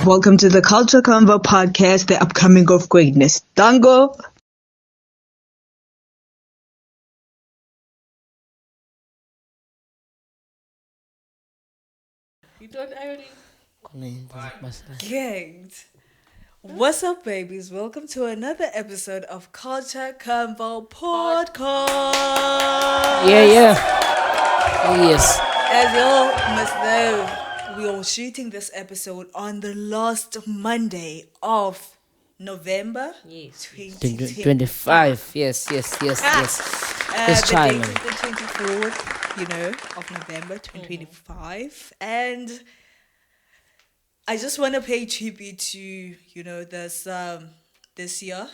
Welcome to the Culture Convo Podcast, the upcoming of greatness. Dango. You don't Ayolile? Gagged. What's up, babies? Welcome to another episode of Culture Convo Podcast. Yeah. Oh, yes. As y'all must know, we are shooting this episode on the last Monday of November. Yes. 2025. Yes. It's The time. date is the 24th, of November 2025. And I just want to pay tribute to, this year.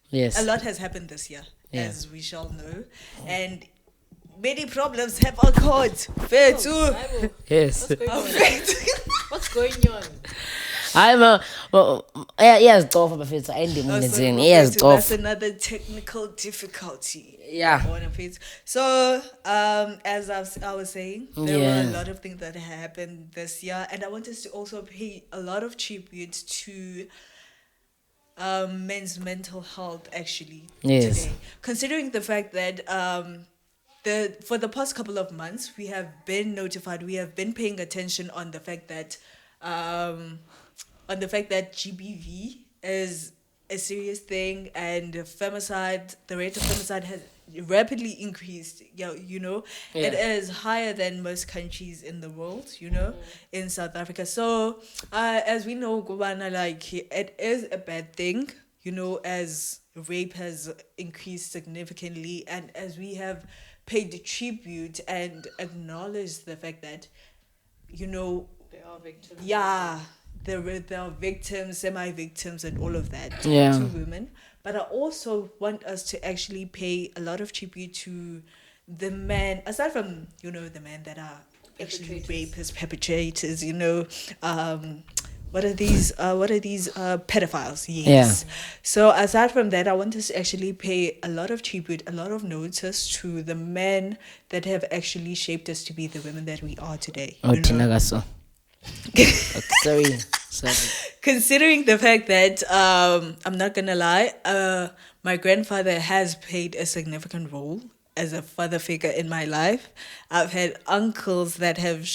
Yes. A lot has happened this year, Yeah. as we shall know. And many problems have occurred. Fair too. Yes. What's going on? I'm yes, tough bafethu ending ngenzeni. Yes, That's tough. another technical difficulty. Yeah. So, as I was saying, there were a Yeah. lot of things that happened this year, and I want us to also pay a lot of tribute to men's mental health. Actually, Yes. today, considering the fact that for the past couple of months we have been notified, we have been paying attention on the fact that GBV is a serious thing, and femicide, the rate of femicide has rapidly increased. It is higher than most countries in the world, in South Africa. So, as we know, Gubana, it is a bad thing, as rape has increased significantly, and as we have paid tribute and acknowledged the fact that, They are victims. yeah, there are victims, semi-victims, and all of that Yeah. to women. But I also want us to actually pay a lot of tribute to the men, aside from, the men that are actually rapists, perpetrators, what are these pedophiles? Yes. Yeah. So aside from that, I want us to actually pay a lot of tribute, a lot of notice to the men that have actually shaped us to be the women that we are today. Oh, Tinagaso. Sorry. Considering the fact that I'm not gonna lie, my grandfather has played a significant role as a father figure in my life. I've had uncles that have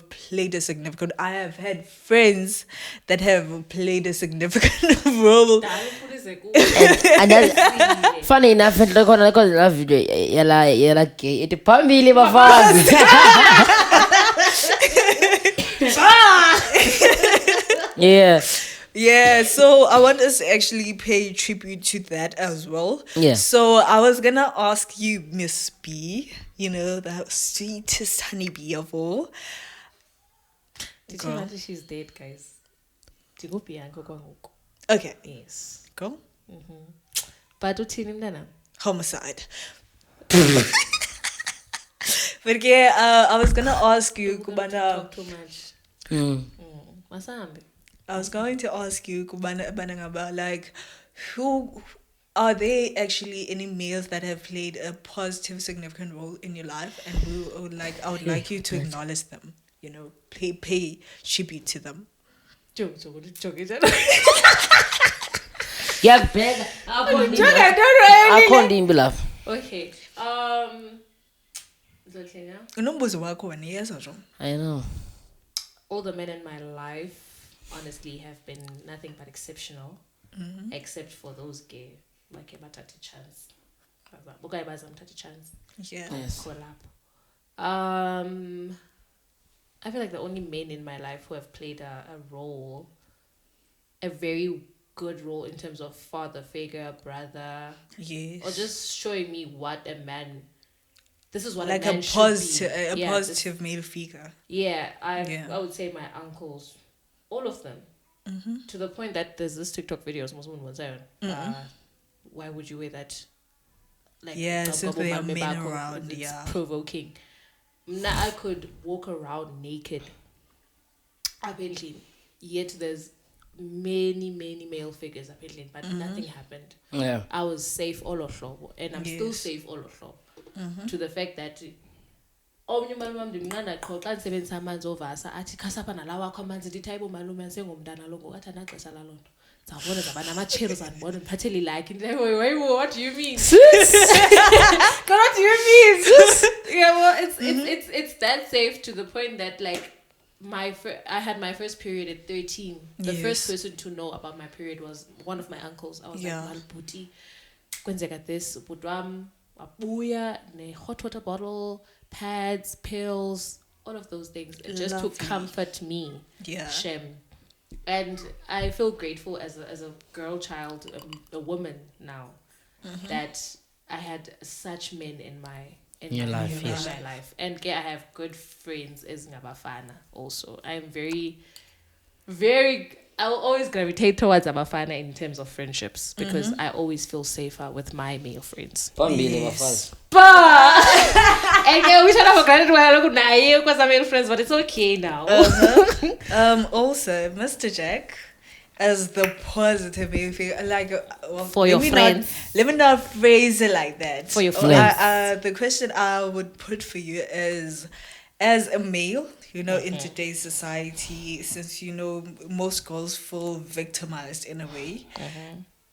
played a significant. I have had friends that have played a significant role. And that's funny enough, look on the video. Yala gay. It's phambili bafazi. Yeah. Yeah, so I want us to actually pay tribute to that as well. Yeah. So I was gonna ask you, Miss B, the sweetest honeybee of all. Did you know that she's dead, guys? Digo Bianca kwangoku. Okay, Yes. go. But uthini mntana? Homicide. But yeah, I was gonna ask you, Kubana. Talk too much. Masambe. I was going to ask you, Kubana Banangaba, who are there actually any males that have played a positive, significant role in your life, and who I would like you to acknowledge them, pay tribute to them. Yeah, beg. I can't even laugh. Okay. Zotlenya. Unombuzo wakho wena yezwa nje. I know. All the men in my life, honestly, have been nothing but exceptional, except for those gay. Like batati chance. Bukai baza mtati chance. Yeah. Yes. Collab. I feel like the only men in my life who have played a role, a very good role in terms of father figure, brother, Yes. or just showing me what a man. This is what like a man a should positive, be. a Yeah, positive male figure. I would say my uncles, all of them, to the point that there's this TikTok videos. Why would you wear that? Like, Since they are men Mabako, around, it's yeah. provoking. Now I could walk around naked. Apparently, yet there's many male figures apparently, but nothing happened. Yeah. I was safe all of and I'm still safe all of to the fact that omnye umalume wam ndimnqanda qho xa ndisebenzisa amanzi ovasa athi khasapha nalawa akho amanzi ndithi hayibo malume asengomntana lo ngoku athi anaxesha lalo nto zawubona zaba namatsheri uzandibona ndiphathele ilakhi what do you mean God, what do you mean yeah well it's that safe to the point that like I had my first period at 13. The first person to know about my period was one of my uncles. I was like, Malbuti, kwenzeka this, budwam, abuya, ne hot water bottle, pads, pills, all of those things. Just to comfort me. Yeah. Shem. And I feel grateful as a girl child, a woman now, that I had such men in my life. And I have good friends as Ngabafana also. I'm very, very, I will always gravitate towards Abafana in terms of friendships because I always feel safer with my male friends. Yes. And we should have granted why I look naive because I'm male friends, but it's okay now. Also, Mr. Jxck, as the positive like for your friends. Let me not phrase it like that. For your friends. The question I would put for you is, as a male, in today's society, since most girls feel victimized in a way,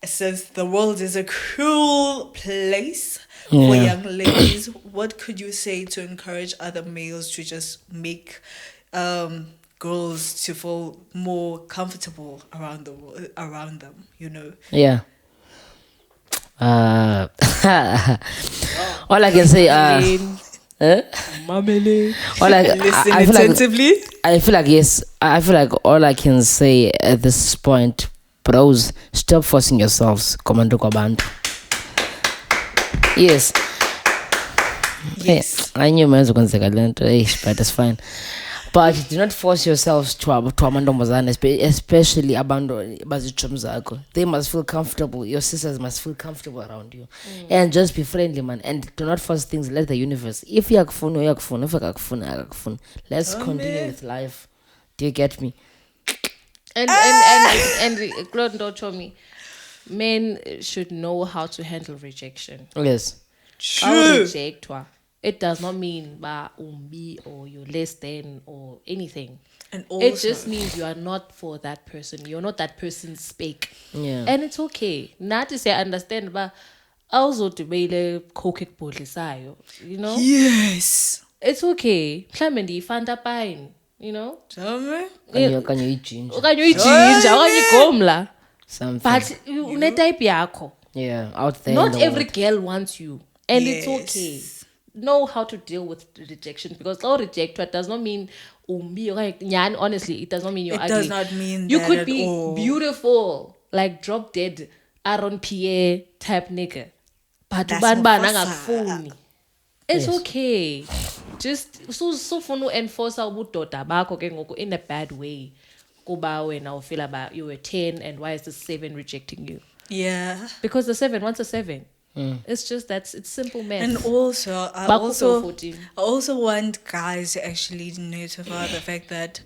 since the world is a cruel place for young ladies, what could you say to encourage other males to just make girls to feel more comfortable around them, Yeah. All I can say, all listen attentively. I feel like yes. I feel like all I can say at this point, bros, stop forcing yourselves. Komando kwabantu. Yes. Yes. I knew my husband was going to but that's fine. But do not force yourselves to amantombazane, especially abantu. They must feel comfortable. Your sisters must feel comfortable around you. And just be friendly, man. And do not force things. Let the universe. If you yakufuna, yakufuna. If yakufuna, let's continue with life. Do you get me? And Claude don't show me. Men should know how to handle rejection. Yes. True. It does not mean ba umbi or you're less than or anything. And also, it just means you are not for that person. You're not that person's spec. Yeah. And it's okay. Not to say understand ba also to be the coke polisayo. Yes. It's okay. Clemendy fanta pine. Tell me. Can you eat ginger? Can you eat ginger? Can you gomla? Something. But you type yako. Yeah, out there. Not every girl wants you. And it's okay. Know how to deal with rejection because all rejected does not mean honestly it does not mean you're ugly. It does not mean you that could at be all. Beautiful like drop dead Aaron Pierre type nigga but it's okay. Just so for no enforce ubudoda bakho ke ngoku in a bad way kuba wena feel about you were 10 and why is the 7 rejecting you? Yeah, because the 7 wants a 7. It's just it's simple math. And also, I also want guys to actually notify the fact that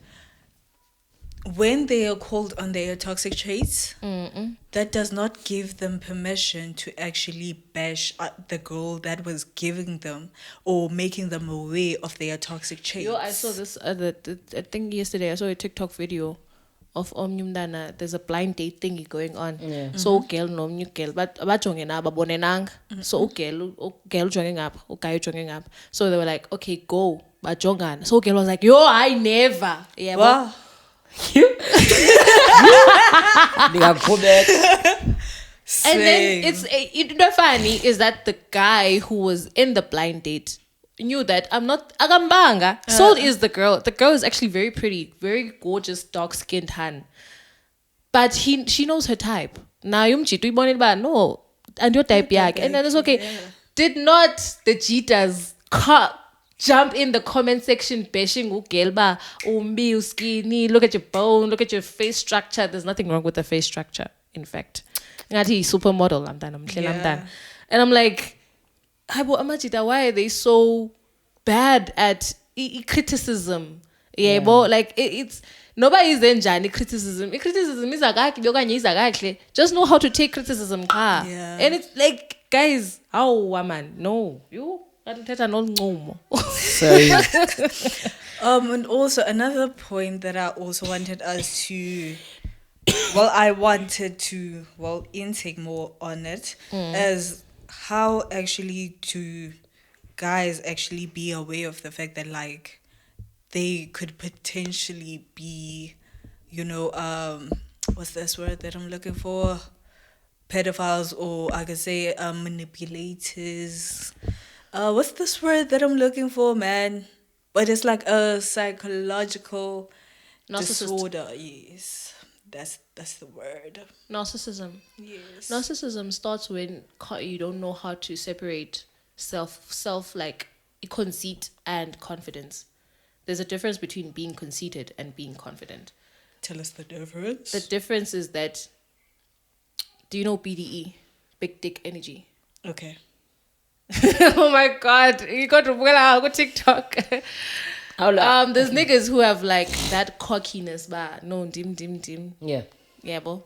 when they are called on their toxic traits, that does not give them permission to actually bash the girl that was giving them or making them aware of their toxic traits. I saw this. I think yesterday I saw a TikTok video of Omnyumdana. There's a blind date thingy going on. Yeah. So girl no new girl, but abajongena babonenang. So girl joining up, guy joining up. So they were like, okay, go, bajongan. So girl was like, yo, I never. Yeah, wow. And then it's funny is that the guy who was in the blind date knew that I'm not agambanga. So is the girl. The girl is actually very pretty, very gorgeous, dark-skinned Han. But she knows her type. Now no, and your type yak. And then it's okay. Yeah. Did not the cheaters jump in the comment section bashing ugelba, umbi, skinny, look at your bone, look at your face structure. There's nothing wrong with the face structure, in fact. Ngati supermodel, I'm done. And I'm like, why are they so bad at criticism? Yeah, but like it's nobody is enjoying criticism. Criticism is just know how to take criticism. Yeah. And it's like, guys, how woman? No, you Sorry. And also another point that I also wanted us to, I wanted to, intake more on it, is how actually to guys actually be aware of the fact that like they could potentially be, what's this word that I'm looking for? Pedophiles, or I could say manipulators. What's this word that I'm looking for, man? But it's like a psychological disorder. Yes, that's the word. Narcissism. Yes. Narcissism starts when you don't know how to separate self like conceit and confidence. There's a difference between being conceited and being confident. Tell us the difference. The difference is that, do you know BDE? Big dick energy. Okay. Oh my god, you got to go TikTok. There's niggas who have like that cockiness, but no dim. Yeah, bro.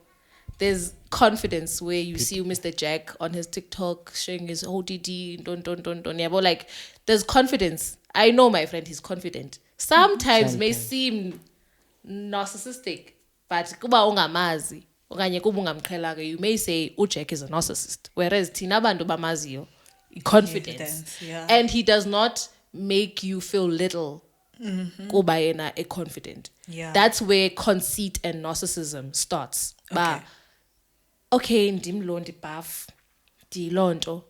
There's confidence where you see Mr. Jxck on his TikTok showing his ODD, don't. Yeah, but like there's confidence. I know my friend, he's confident. Sometimes may seem narcissistic, but kuba ungamazi okanye kuba ungamqhelanga, you may say Jxck is a narcissist, whereas thina bantu bamaziyo confidence. Yeah. And he does not make you feel little kuba yena a confident. Yeah. That's where conceit and narcissism starts. Okay, ndimlo ndibaf ndilonto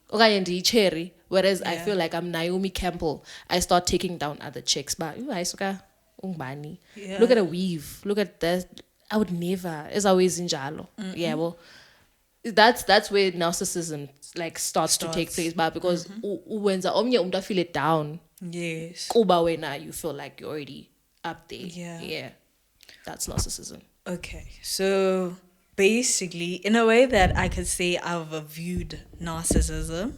okanye ndiyicherry, whereas I feel like I'm Naomi Campbell. I start taking down other chicks, but ayisuka ungubani. Look at a weave, look at that. I would never. It's always injalo. Yeah, well, that's where narcissism like starts to take place, but because uwenza omnye umuntu feel it down. Yes. Kuba wena you feel like you're already up there. Yeah. That's narcissism. Okay, so basically, in a way that I could say I've viewed narcissism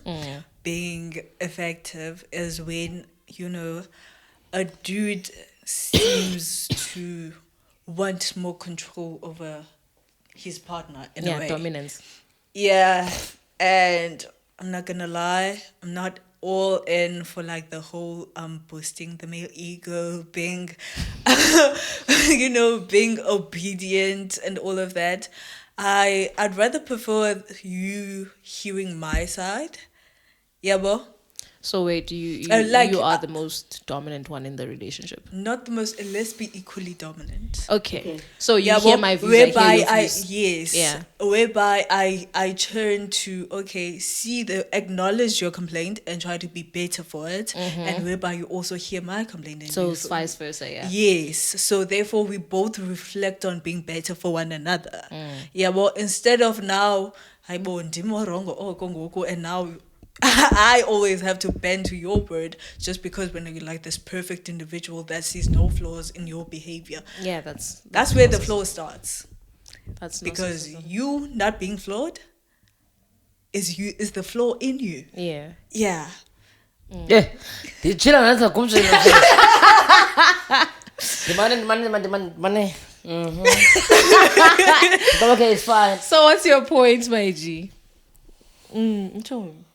being effective is when, a dude seems to want more control over his partner in a way. Dominance. Yeah, and I'm not gonna lie, I'm not all in for like the whole boosting the male ego, being being obedient and all of that. I'd rather prefer you hearing my side. Yeah, bro. So wait, you are the most dominant one in the relationship? Not the most. Let's be equally dominant. Okay. So you hear my views, whereby I hear your views. yes. Yeah. Whereby I turn to acknowledge your complaint and try to be better for it, and whereby you also hear my complaint. And so it's vice versa, yeah. Yes. So therefore, we both reflect on being better for one another. Yeah. Well, instead of now, and now. I always have to bend to your word just because when you're like this perfect individual that sees no flaws in your behavior. Yeah, that's where the flaw starts. That's because narcissism. you not being flawed is the flaw in you. Yeah. Yeah. Yeah. The children answer comes to money. Okay, it's fine. So what's your point, my G?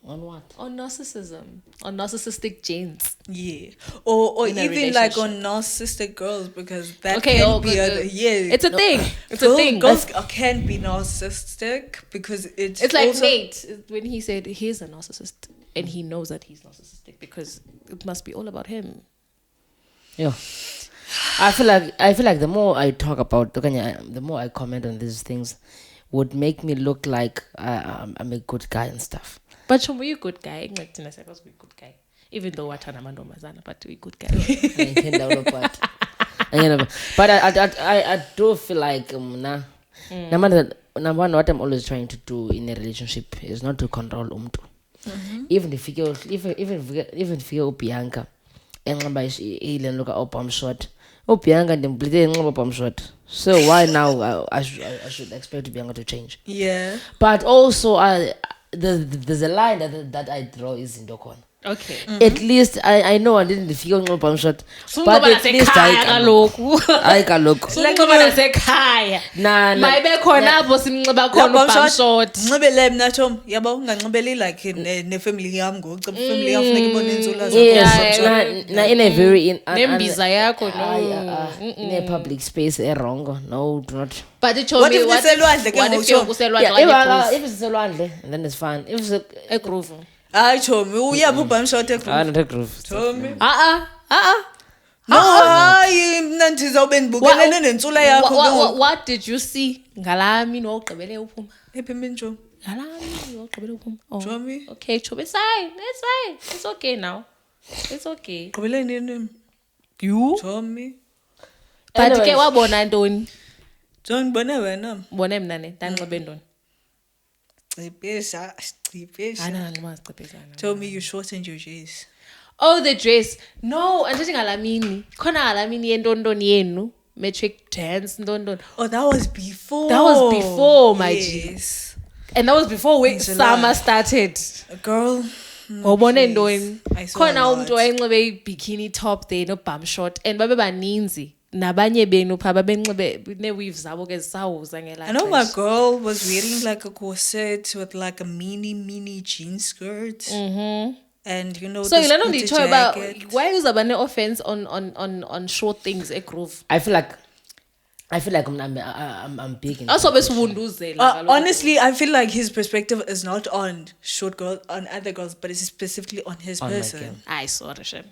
On what? On narcissism. On narcissistic genes. Yeah. Or In a even like on relationship. narcissistic girls, because that Okay, can be it's a thing. It's a thing. Girls can be narcissistic because it's like also, Nate when he said he's a narcissist and he knows that he's narcissistic because it must be all about him. Yeah. I feel like the more I talk about the more I comment on these things would make me look like I'm a good guy and stuff. But Chombo, you're a good guy. We're a good guy. Even though we're Mandomazana, but we're a good guy. But I do feel like number one, what I'm always trying to do in a relationship is not to control umtu. Even if you Bianca and look at I'm short. Bianca and short. So why now I should expect Bianca to change? Yeah. But also there's a line that I draw is in Dokon. Okay. At least I know I didn't feel no bomb shot. But But at least I can look. Suncoba nasekhaya. Nah. Mayibe khona apho simnxiba khona ubum short. Nxibele mna Tom, yabo unganxibeli like ne-family yam ngoku. Family yam funeka ibone inzula Yes, in a very Nembiza yakho in a public space wrong. No, do not. But What if kuselwandle ke ngoku? If it's Selwandle, then it's fine. If it's a groove. Hayi Chomi, uyaphi ubum short egroove? not a groove. Chomi. No. Hayi mna ndizawube ndibukelene nentsula yakho ke ngoku. What did you see? Ngalami wawugqibele uphuma. Ephi imini Chomi? Ngalami wawugqibele uphuma. Oh. Chomi. Okay, Chomi, it's fine. It's fine. It's okay now. It's okay. Gqibele nini? You? Chomi. But Anyways. ke wabona ntoni? John bone wena. Bone mna ne ndanxibe ntoni? Cipesha. Ananxiba sicephisana. Chomi, you shortened your J's. Oh, the dress. No, andithi ngalamini. Khona ngalamini yentontoni yenu. Metric dance ntoni. Oh, that was before. That was before, my G. Yes. And that was before July. summer started. Girl. Wabone ntoni? I saw Khona a lot. umuntu wayenxibe bikini top there no bum short and babe baninzi. Nabanye benu pha babenxibe ne-weave zabo ke zisawuza ngela. I know my girl was wearing like a corset with like a mini jean skirt. Mm-hmm. And you know, So the you know scooter the about jacket. why is there no offense on short things a groove? I feel like I'm big in Also besibunduzela. Honestly, I feel like his perspective is not on short girls, on other girls, but it's specifically on his On my person. girl. I sorry shem.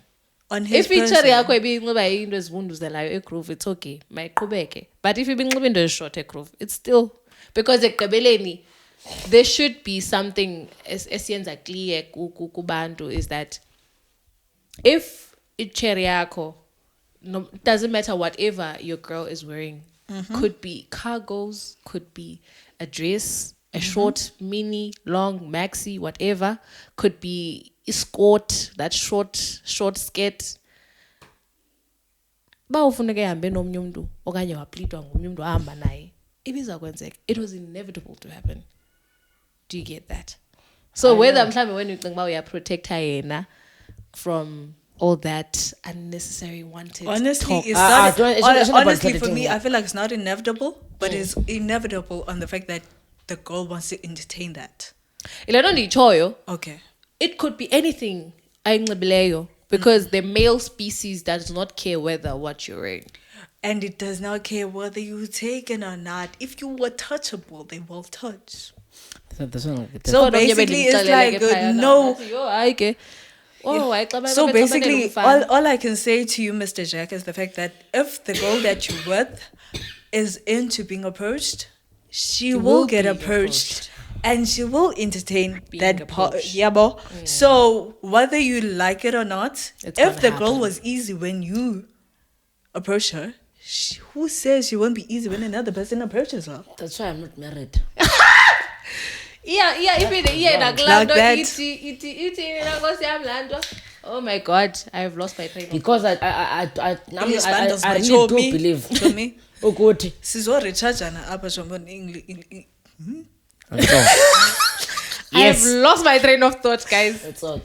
On his If feature person. yakho ibinxiba into ezibunduzelayo e-groove, it's okay. Mayiqhubeke. But if ibinxiba into short e-groove, it's still because ekugqibeleni there should be something esiyenza clear kubantu is that if icherry yakho, no, it doesn't matter whatever your girl is wearing, could be cargos, could be a dress, a short, mini, long, maxi, whatever, could be a skirt, that short skirt. Ba ufuneka ihambe nomnye umuntu okanye waplitwa ngomnye umuntu ahamba naye. Ibiza kwenzeka. It was inevitable to happen. Do you get that? So whether mhlambe when you think about uya protect yena from all that unnecessary wanted Honestly, talk. it's not. it's not Honestly, about for me, protecting I feel like it's not inevitable, but it's inevitable on the fact that the girl wants to entertain that. Ilano ndichoyo, Okay. it could be anything ayinxibileyo because the male species does not care whether what you're wearing. And it does not care whether you're taken or not. If you were touchable, they will touch. So basically, it's like no. So basically, all I can say to you, Mr. Jxck, is the fact that if the girl that you're with is into being approached, she will get approached. And she will entertain that part. Yeah, bo. So whether you like it or not, if the girl was easy when you approach her, who says she won't be easy when another person approaches her? That's why I'm not married. Oh my God, I have lost my train. Because I really do believe. To me. Oh, good. Sizo recharge na apa jombon English. I have lost my train of thought, guys. That's all.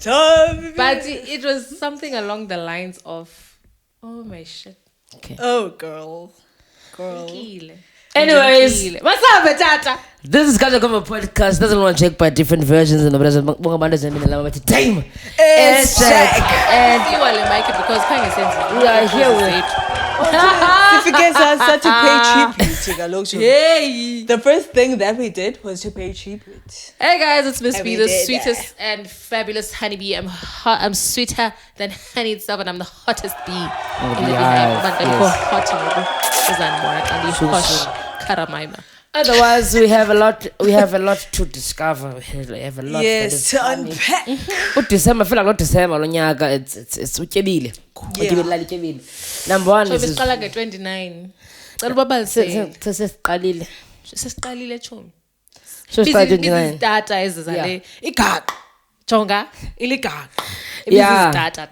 But it was something along the lines of, oh my shit. Okay. Oh, girl. Anyways, What's up, Tata? this is Culture Convo Podcast. Doesn't want to check by different versions and the time. It's Jxck. And You want to make it because kind of sense. we are here with Certificates are such to pay tribute. Hey. The first thing that we did was to pay tribute. Hey guys, it's Miss B, we the did sweetest and fabulous honeybee. I'm sweeter than honey itself, and I'm the hottest bee. In the beehive. But I go hot. otherwise we have a lot to discover. We have a lot Yes, to that is unpack. coming. December, I feel like not December lo nyaka it's utyebile. Utyebile. Number 1 So is besiqala nge-29. Cela ubabalisele. sesiqalile. Sesiqalile chomi. So start 29. Busy data ezizale. Igaqa. Jonga, iligaqa. Yeah, Data.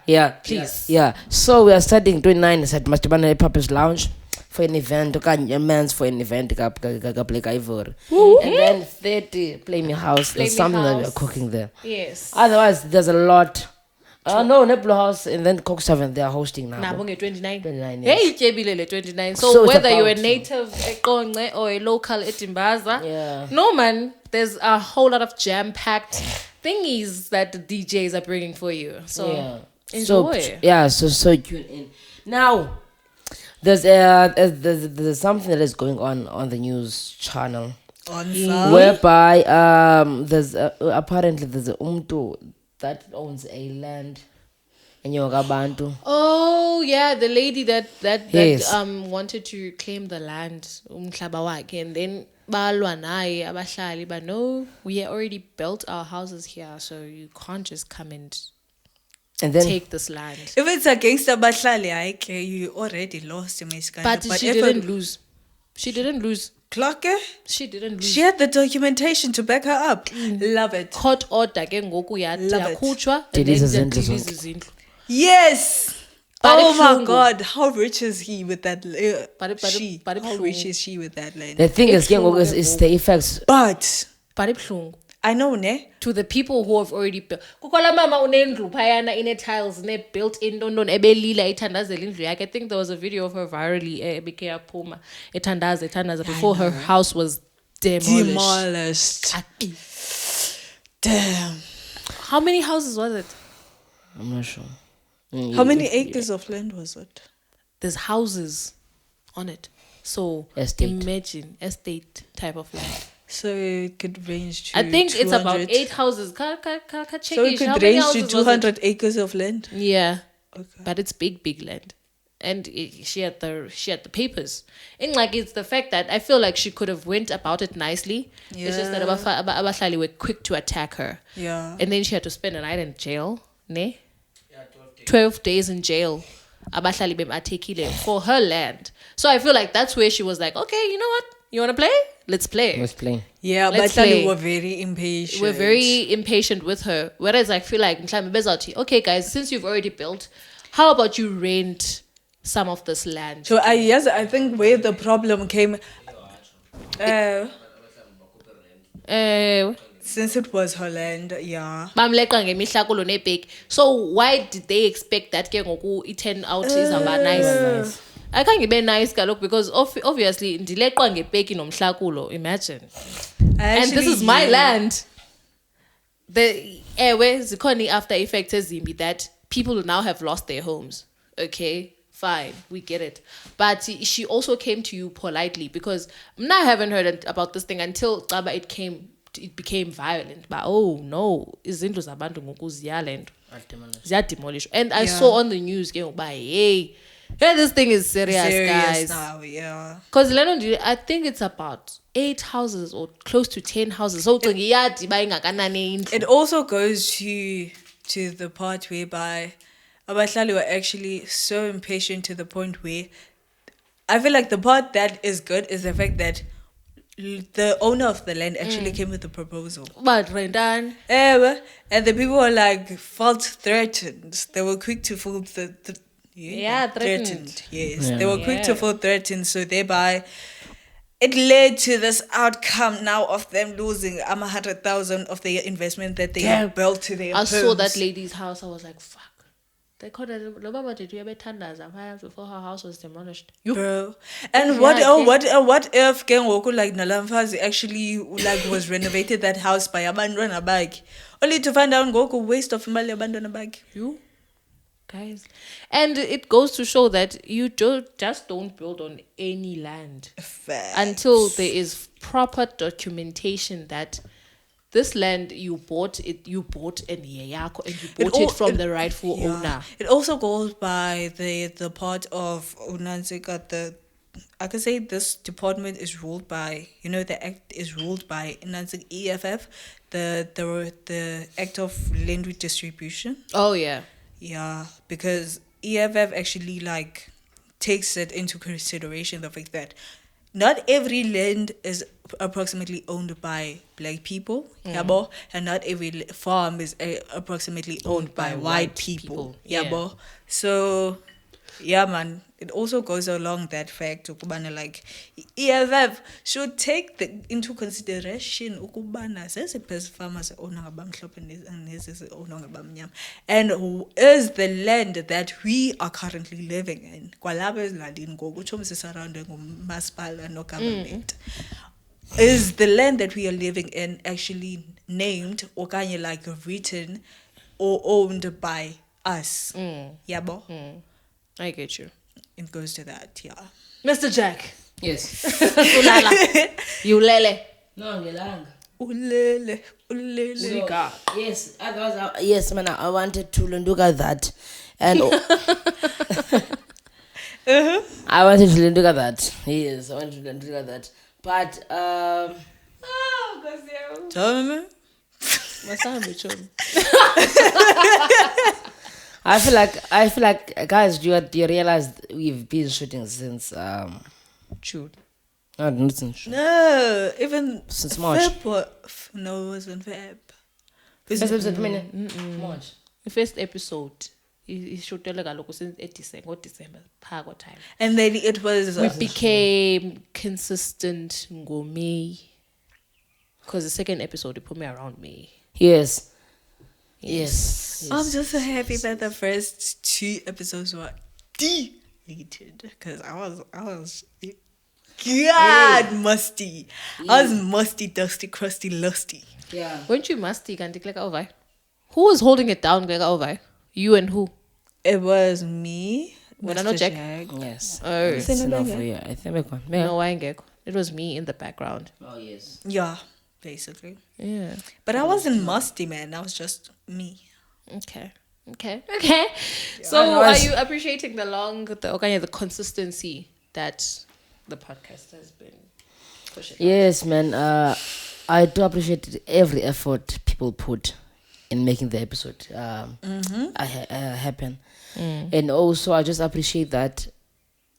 yeah, Please. yeah. So we are starting 29 at Mastabana Papa's Lounge. for an event, okanye a man's for an event, ka Black Ivory. And then 30, Play Me House. There's something that we're cooking there. Yes. Otherwise, there's a lot. No, Nebula House and then Coke 7, they are hosting now. Nah, 29. 29, yes. Hey, Jebile 29. So So it's whether you're a about- native Ekongce or a local Etimbaza, Yeah. no man, there's a whole lot of jam-packed thingies that the DJs are bringing for you. So enjoy. So tune in. Now, there's something that is going on the news channel whereby there's apparently there's a umtu that owns a land in Yogabantu. Oh yeah, the lady that Yes. wanted to claim the land, umhlaba wakhe, and then balwa naye abahlali, but no, we already built our houses here, so you can't just come and And then take this land. If it's against the Bahlali, you already lost, Miss Kanda. But she didn't lose. She didn't lose. Clocker? She didn't lose. She had the documentation to back her up. Love it. Court order ke ngoku Love it. yakhutshwa Delisa and then zindlu delisa zonke. izindlu. Yes. But Oh my ibuhlungu. God, how rich is he with that? But How rich ibuhlungu. is she with that land? the thing is, Ibuhlungu it's the effects. But But ibuhlungu. I know, ne? To the people who have already built. Kukola mama unendlu phayana ine tiles ne built in London ebelila ithandazela indlu yakhe. I think there was a video of her virally ebike yaphuma ethandaza before her house was demolished. Damn. How many houses was it? I'm not sure. How many acres of land was it? There's houses on it. So Estate. imagine estate type of land. So it could range to I think it's about 200. 8 houses. So it How could many range to houses was it? 200 acres of land. Yeah. Okay. But it's big land. And she had the papers. And like it's the fact that I feel like she could have went about it nicely. It's just that abahlali were quick to attack her. Yeah. And then she had to spend a night in jail. Ne? 12 days in jail. Abahlali bemathekile for her land. So I feel like that's where she was like, okay, you know what? You want to play? Let's play. Let's play. Yeah, Let's but play. we were very impatient. We're very impatient with her. Whereas I feel like, okay, guys, since you've already built, how about you rent some of this land? So I think where the problem came, since it was her land, yeah. Bamleqa ngemihlakulo nebheki. So why did they expect that ke ngoku it turn out izaba nice? I can't be nice kaloku because obviously ndileqwa ngebheki nomhlakulo, imagine. And this is my land. The zikhona after effects ezimbi that people now have lost their homes. Okay, fine, we get it. But she also came to you politely because I haven't heard about this thing until it became violent. But oh no, izindlu zabantu ngoku ziyademolish. And I saw on the news hey, this thing is serious guys. Now, yeah. Because I think it's about 8 houses or close to 10 houses. So It also goes to the part whereby abahlali were actually so impatient to the point where I feel like the part that is good is the fact that the owner of the land actually came with a proposal. But Rendan, And the people were like felt threatened. They were quick to feel threatened. Yes, they were quick to feel threatened. So thereby, it led to this outcome now of them losing 100,000 of their investment that they had built to their I homes. saw that lady's house. I was like, fuck. They called it before her house was demolished. Bro. And what if Kengoku like Nalamfazi actually like was renovated that house by abandona bag? Only to find out Goku waste of Mali abandona bag. You guys. And it goes to show that you just don't build on any land Facts. until there is proper documentation that this land you bought and you bought it from the rightful owner. It also goes by the part of Unanzika, I could say this department is ruled by, the act is ruled by Nanzig EFF, the Act of Land Redistribution. Oh yeah. Yeah, because EFF actually like takes it into consideration the fact that not every land is approximately owned by black people, yabo, and not every farm is approximately owned by white people, yabo. So Yeah, man. It also goes along that fact ukubana like EFF should take into consideration ukubana sesiphes farmers owner ngabamhlophe nezisi owner ngabamnyama, and is the land that we are currently living in kwalapha ezilalini ngokutsho surrounded ngumasipala no government. Is the land that we are living in actually named okanye like written or owned by us? Yabo? I get you. It goes to that, yeah. Mr. Jxck. Yes. Ulala. Ayolile. No, ngelanga. Ulele. So, yes, otherwise, yes, man, I wanted to look at that. And I wanted to look at that. Yes, I wanted to look at that. But, Tell me. I feel like, guys, you realize we've been shooting since June. not since June. No, even Since March. No, it wasn't Feb. First episode, March. The first episode is shot since December. Pago time. And then it was We became consistent ngo May. Because the second episode they put me around May. Yes. I'm just so happy that the first 2 episodes were deleted because I was musty. I was musty, dusty, crusty, lusty. Yeah. Weren't you musty? Over? Who was holding it down? Over? You and who? It was me. When I know Mr. Jxck. Jxck. Yes. Oh. It's enough for you. I think No, I ain't get. It was me in the background. Oh, yes. Yeah, basically. Yeah. But I wasn't musty, man. I was just me. Okay. So, are you appreciating the consistency that the podcast has been pushing? Yes, man. I do appreciate every effort people put in making the episode happen. And also, I just appreciate that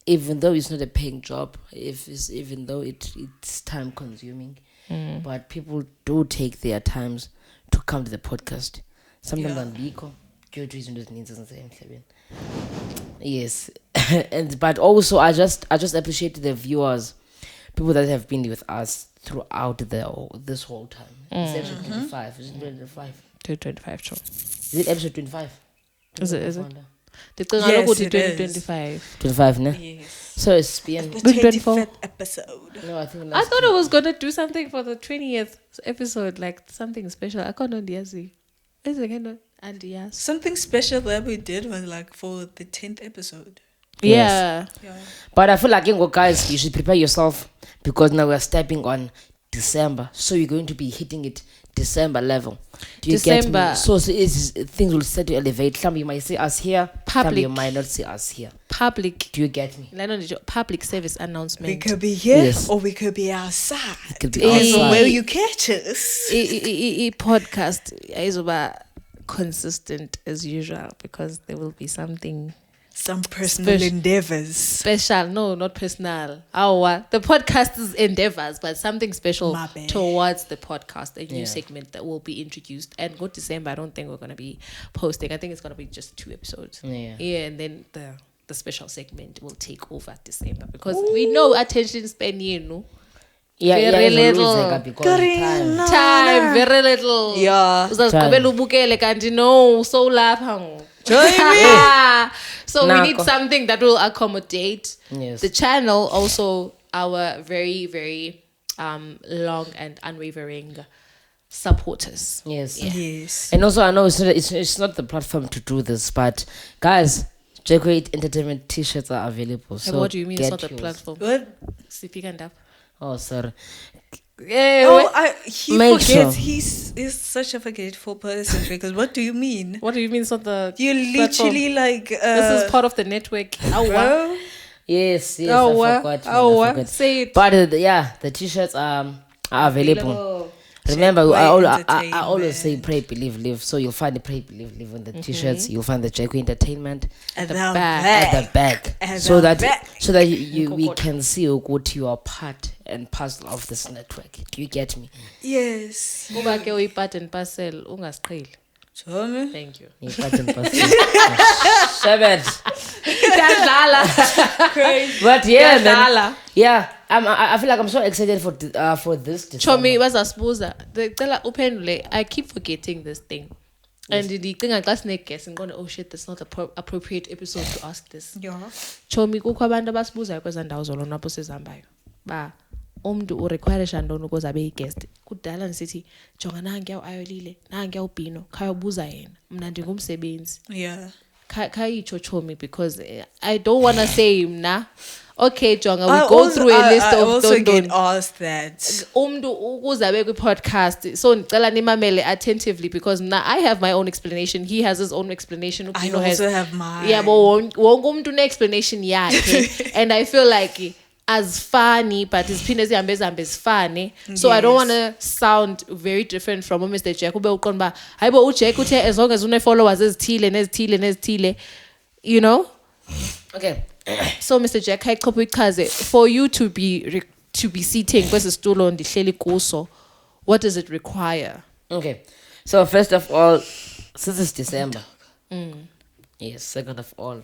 even though it's not a paying job, even though it's time consuming, but people do take their times to come to the podcast. Sometimes on Biko, due to reasons yes. But also I just appreciate the viewers, people that have been with us throughout this whole time. It's episode 25. Is it 25? 225, sure. Is it episode 25? Is it? Yes, it is. 2025. 25, ne? Yes. So it's been... The 24th 25th episode. No, I think I thought I was going to do something for the 20th episode, like something special. I can't know. Is it again? And yes. Something special that we did was like for the 10th episode. Yeah. But I feel like, guys, you should prepare yourself because now we're stepping on December. So you're going to be hitting it December level. Do you get me? So things will start to elevate. Some you might see us here. Some you might not see us here. Public. Do you get me? Public service announcement. We could be here Yes. or we could be outside. It could be Depends on outside. where you catch us. Podcast is about consistent as usual because there will be something Some personal endeavors. special. No, not personal. The podcast is endeavors, but something special My bad. towards the podcast. A new Yeah. segment that will be introduced. And go December, I don't think we're going to be posting. I think it's going to be just 2 episodes. Yeah. And then the special segment will take over December because we know attention span, very little time, very little. Yeah. Uzazigqibela ubukele kanti no so lapha. So we need something that will accommodate Yes. the channel, also our very, very long and unwavering supporters. Yes. Yes. And also, I know it's not the platform to do this, but guys, Jxck Entertainment T-shirts are available. So What do you mean it's not the yours. platform? What? Speak and up. Oh, sorry. He Make forgets. sure. He's such a forgetful person because what do you mean? What do you mean it's not the You literally like this is part of the network. bro? Yes, I forgot. I forgot. Say it. But the T-shirts are available. Remember, I always say pray, believe, live. So you'll find the pray, believe, live on the T-shirts. You'll find the Jxck Entertainment At the back. back. at the back, At so the that back. we can see what you are part and parcel of this network. Do you get me? Yes. Kuba ke uyi-part and parcel ungasiqheli. Tell me. Thank you. You part and parcel. Seven. Crazy. But yeah, man. Thandile. Yeah, I feel like I'm so excited for this December. Chomi bazasibuza ndicela uphendule. I keep forgetting this thing. And ndicinga xa sine-guest ngibone oh shit, that's not the appropriate episode to ask this. Yeah. Chomi kukho abantu abasibuzayo kwezaa ndawo zolonwabo sizihambayo ba umntu urequiresha ntoni ukuze abe yi-guest. Kudala ndisithi jonga nankuya u-Ayolile nankuya ubhino khayobuza yena mna ndingumsebenzi. Yeah. Khayitsho Chomi because I don't want to say mna. Okay, Jonga, we go through a list of I also get don't. asked that. Umntu ukuze abe kwi-podcast. So ndicela nimamele attentively because now I have my own explanation. He has his own explanation. I also have mine. Yeah, but wonke umntu une-explanation yakhe. And I feel like as funny, but iziphinde zihambe zifane. So I don't want to sound very different from Mr. Jxck. Ube uqonda uba hayi bo uJxck uthe as long as une-followers ezithile, you know? Okay. So Mr. Jxck, hayichopha uyichaze, for you to be sitting kwesi situlo ndihleli kuso, what does it require? Okay. So first of all, since it's December. Yes, second of all.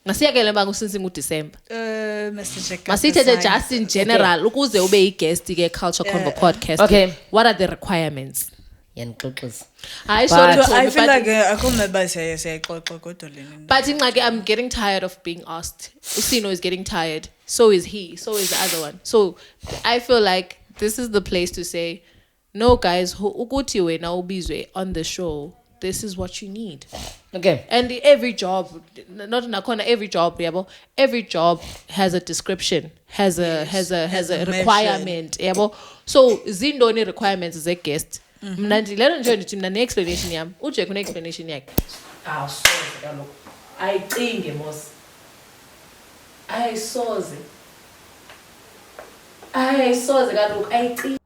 Masiyakele uba since inguDecember. Mr. Jxck. Masithethe just in general ukuze ube yi-guest ke Culture Convo Podcast. Okay. What are the requirements? Yanixoxisa. Hayi So sorry, I feel but- like akumele siyaxoxa kodwa lena. But I'm getting tired of being asked. Usino is getting tired. So is he. So is the other one. So I feel like this is the place to say, no guys, ukuthi wena ubizwe on the show. This is what you need. Okay. And every job, not nakona every job, yabo, every job has a description, has a requirement, yabo. So zindoni requirements as a guest. Mna ndilelo nje ndithi mna ne-explanation yam. uJxck une-explanation yakhe. Soze kaloku. Ayicinge mos. Soze kaloku ayicinge.